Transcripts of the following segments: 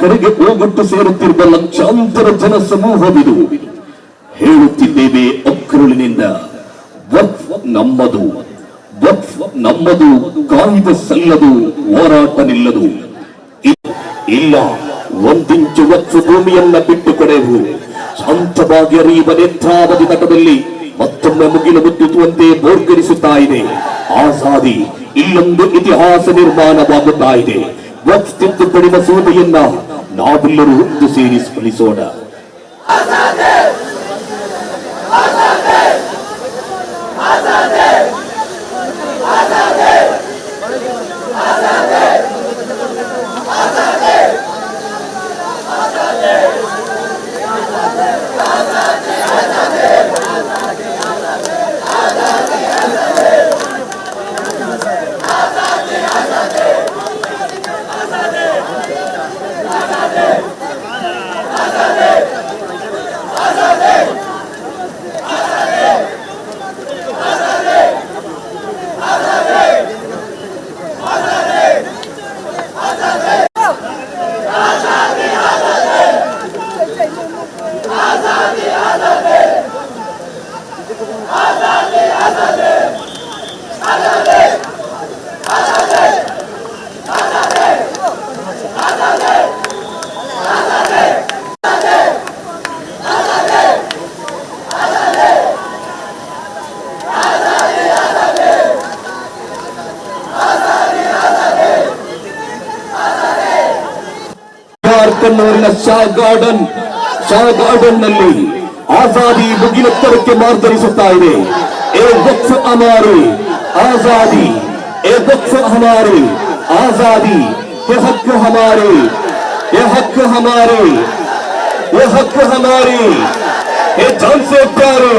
ಕಡೆಗೆ ಹೋಗೊಟ್ಟು ಸೇರುತ್ತಿರುವ ಲಕ್ಷಾಂತರ ಜನ ಸಮೂಹವಿದು. ಹೇಳುತ್ತಿದ್ದೇವೆ ಅಕ್ರಳಿನಿಂದ, ವಕ್ಫ್ ನಮ್ಮದು, ವಕ್ಫ್ ನಮ್ಮದು, ಕಾಯ್ದೆ ಸಲ್ಲದು, ಹೋರಾಟ ನಿಲ್ಲದು. ಇಲ್ಲ, ಒಂದಿಂಚು ವಕ್ಫ್ ಭೂಮಿಯನ್ನ ಬಿಟ್ಟು ಕೊಡೆವು. ಶಾಂತವಾಗಿ ಹರಿಯುವ ನೇತ್ರಾವತಿ ತಟದಲ್ಲಿ ಮತ್ತೊಮ್ಮೆ ಮುಗಿಲು ಮುಟ್ಟುವಂತೆ ಬೋರ್ಗರಿಸುತ್ತಾ ಇದೆ ಆಜಾದಿ. ಇಲ್ಲೊಂದು ಇತಿಹಾಸ ನಿರ್ಮಾಣವಾಗುತ್ತಾ ಇದೆ. ವಕ್ಫ್ ತಿದ್ದುಪಡಿ ಮಸೂದೆಯನ್ನ ನಾವೆಲ್ಲರೂ ಒಂದು ಸೇರಿ ಸ್ಮರಿಸೋಣ. ಕಣ್ಣೂರಿನ ಶಾ ಗಾರ್ಡನ್ ನಲ್ಲಿ ಆಜಾದಿ ಮುಗಿಲೆತ್ತರಕ್ಕೆ ಮಾರ್ಗರಿಸುತ್ತಾ ಇದೆ. ಏ ವಕ್ಫ್ ಹಮಾರೆ ಆಜಾದಿ, ಏ ವಕ್ಫ್ ಹಮಾರೆ ಆಜಾದಿ, ये हक हमारे, ये हक हमारे, ये हक हमारे, ये जान से प्यारे,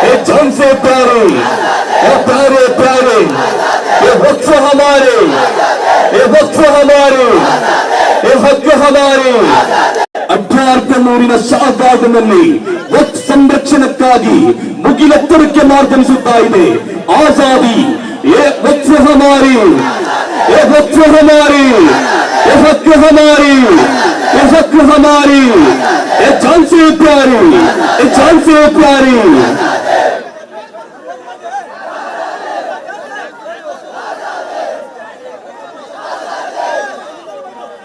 ये जान से प्यारे, ये प्यारे प्यारे, ये वक्फ हमारे, ये वक्फ हमारे, ये हक हमारे. ಅಡ್ಡಾರ್ಕನ್ನೂರಿನ ಶಾ ಗಾರ್ಡನ್ ನಲ್ಲಿ ವಕ್ಫ್ ಸಂರಕ್ಷಣಕ್ಕಾಗಿ ಮುಗಿಲೆತ್ತರಕ್ಕೆ ಮಾರ್ಗರಿಸುತ್ತಾ ಇದೆ ಆಜಾದಿ. ये वक्फ हमारे, ये वक्फ हमारे, ये हक हमारे, ये हक हमारे, ये जान से प्यारे, ये जान से प्यारे.